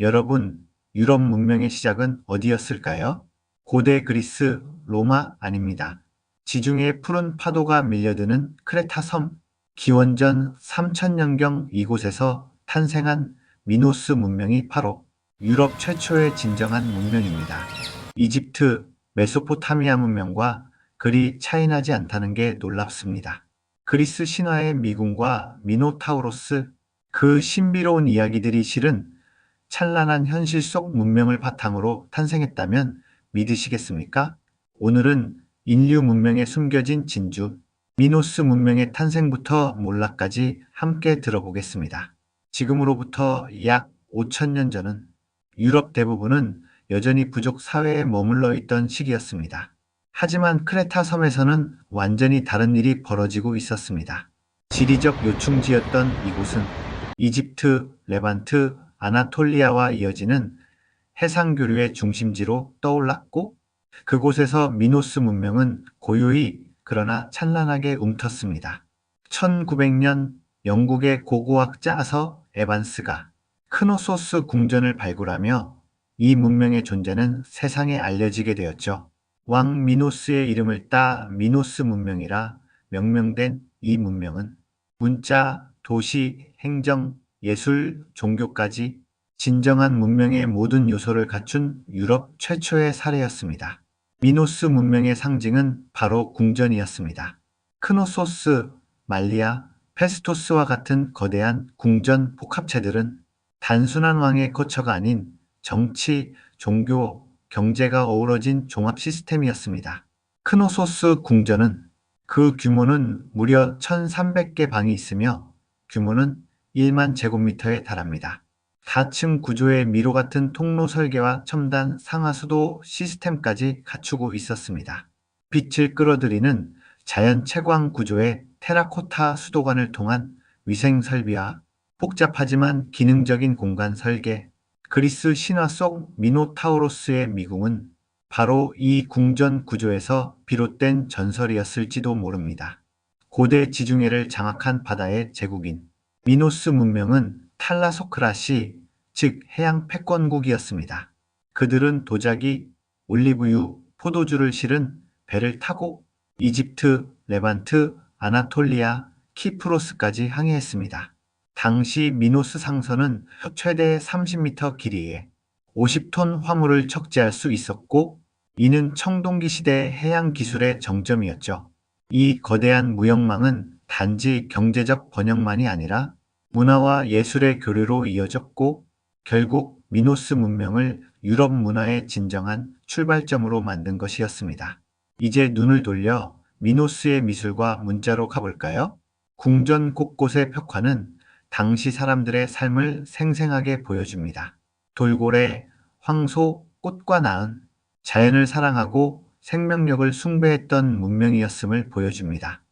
여러분, 유럽 문명의 시작은 어디였을까요? 고대 그리스, 로마 아닙니다. 지중해 푸른 파도가 밀려드는 크레타 섬, 기원전 3000년경 이곳에서 탄생한 미노스 문명이 바로 유럽 최초의 진정한 문명입니다. 이집트, 메소포타미아 문명과 그리 차이나지 않다는 게 놀랍습니다. 그리스 신화의 미군과 미노타우로스, 그 신비로운 이야기들이 실은 찬란한 현실 속 문명을 바탕으로 탄생했다면 믿으시겠습니까? 오늘은 인류 문명에 숨겨진 진주, 미노스 문명의 탄생부터 몰락까지 함께 들어보겠습니다. 지금으로부터 약 5000년 전은 유럽 대부분은 여전히 부족 사회에 머물러 있던 시기였습니다. 하지만 크레타 섬에서는 완전히 다른 일이 벌어지고 있었습니다. 지리적 요충지였던 이곳은 이집트, 레반트, 아나톨리아와 이어지는 해상교류의 중심지로 떠올랐고, 그곳에서 미노스 문명은 고요히 그러나 찬란하게 움텄습니다. 1900년 영국의 고고학자 아서 에반스가 크노소스 궁전을 발굴하며 이 문명의 존재는 세상에 알려지게 되었죠. 왕 미노스의 이름을 따 미노스 문명이라 명명된 이 문명은 문자, 도시, 행정, 예술, 종교까지 진정한 문명의 모든 요소를 갖춘 유럽 최초의 사례였습니다. 미노스 문명의 상징은 바로 궁전이었습니다. 크노소스, 말리아, 페스토스와 같은 거대한 궁전 복합체들은 단순한 왕의 거처가 아닌 정치, 종교, 경제가 어우러진 종합 시스템이었습니다. 크노소스 궁전은 그 규모는 무려 1300개 방이 있으며 규모는 1만 제곱미터에 달합니다. 다층 구조의 미로 같은 통로 설계와 첨단 상하수도 시스템까지 갖추고 있었습니다. 빛을 끌어들이는 자연 채광 구조의 테라코타 수도관을 통한 위생 설비와 복잡하지만 기능적인 공간 설계, 그리스 신화 속 미노타우로스의 미궁은 바로 이 궁전 구조에서 비롯된 전설이었을지도 모릅니다. 고대 지중해를 장악한 바다의 제국인 미노스 문명은 탈라소크라시, 즉 해양 패권국이었습니다. 그들은 도자기, 올리브유, 포도주를 실은 배를 타고 이집트, 레반트, 아나톨리아, 키프로스까지 항해했습니다. 당시 미노스 상선은 최대 30m 길이에 50톤 화물을 척제할 수 있었고, 이는 청동기 시대 해양 기술의 정점이었죠. 이 거대한 무역망은 단지 경제적 번영만이 아니라 문화와 예술의 교류로 이어졌고, 결국 미노스 문명을 유럽 문화의 진정한 출발점으로 만든 것이었습니다. 이제 눈을 돌려 미노스의 미술과 문자로 가볼까요? 궁전 곳곳의 벽화는 당시 사람들의 삶을 생생하게 보여줍니다. 돌고래, 황소, 꽃과 나은, 자연을 사랑하고 생명력을 숭배했던 문명이었음을 보여줍니다.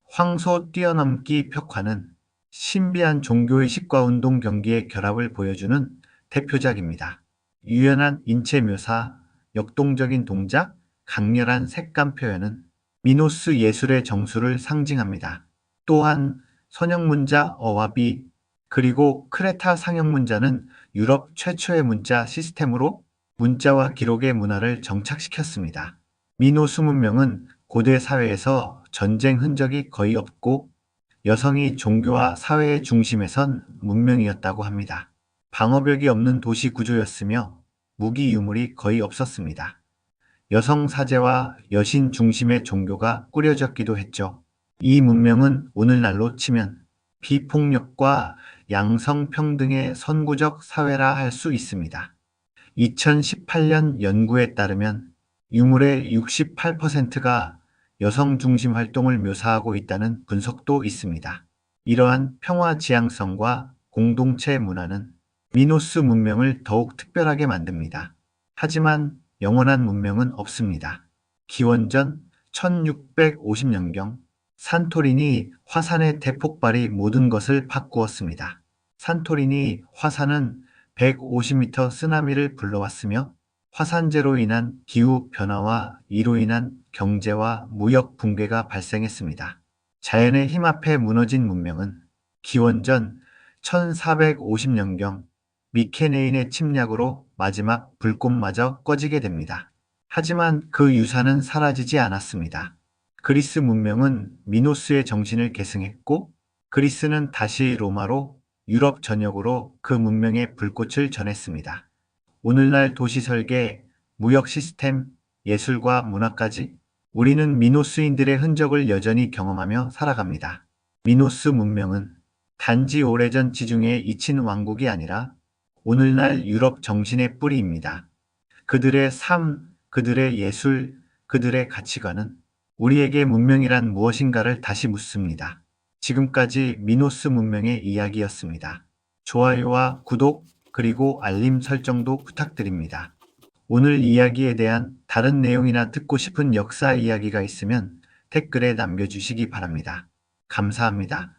황소 뛰어넘기 벽화는 신비한 종교의식과 운동 경기의 결합을 보여주는 대표작입니다. 유연한 인체 묘사, 역동적인 동작, 강렬한 색감 표현은 미노스 예술의 정수를 상징합니다. 또한 선형문자 어와비, 그리고 크레타 상형문자는 유럽 최초의 문자 시스템으로 문자와 기록의 문화를 정착시켰습니다. 미노스 문명은 고대 사회에서 전쟁 흔적이 거의 없고 여성이 종교와 사회의 중심에 선 문명이었다고 합니다. 방어벽이 없는 도시 구조였으며 무기 유물이 거의 없었습니다. 여성 사제와 여신 중심의 종교가 꾸려졌기도 했죠. 이 문명은 오늘날로 치면 비폭력과 양성평등의 선구적 사회라 할 수 있습니다. 2018년 연구에 따르면 유물의 68%가 여성 중심 활동을 묘사하고 있다는 분석도 있습니다. 이러한 평화 지향성과 공동체 문화는 미노스 문명을 더욱 특별하게 만듭니다. 하지만 영원한 문명은 없습니다. 기원전 1650년경 산토리니 화산의 대폭발이 모든 것을 바꾸었습니다. 산토리니 화산은 150m 쓰나미를 불러왔으며 화산재로 인한 기후 변화와 이로 인한 경제와 무역 붕괴가 발생했습니다. 자연의 힘 앞에 무너진 문명은 기원전 1450년경 미케네인의 침략으로 마지막 불꽃마저 꺼지게 됩니다. 하지만 그 유산은 사라지지 않았습니다. 그리스 문명은 미노스의 정신을 계승했고 그리스는 다시 로마로 유럽 전역으로 그 문명의 불꽃을 전했습니다. 오늘날 도시 설계, 무역 시스템, 예술과 문화까지 우리는 미노스인들의 흔적을 여전히 경험하며 살아갑니다. 미노스 문명은 단지 오래전 지중해에 잊힌 왕국이 아니라 오늘날 유럽 정신의 뿌리입니다. 그들의 삶, 그들의 예술, 그들의 가치관은 우리에게 문명이란 무엇인가를 다시 묻습니다. 지금까지 미노스 문명의 이야기였습니다. 좋아요와 구독, 그리고 알림 설정도 부탁드립니다. 오늘 이야기에 대한 다른 내용이나 듣고 싶은 역사 이야기가 있으면 댓글에 남겨주시기 바랍니다. 감사합니다.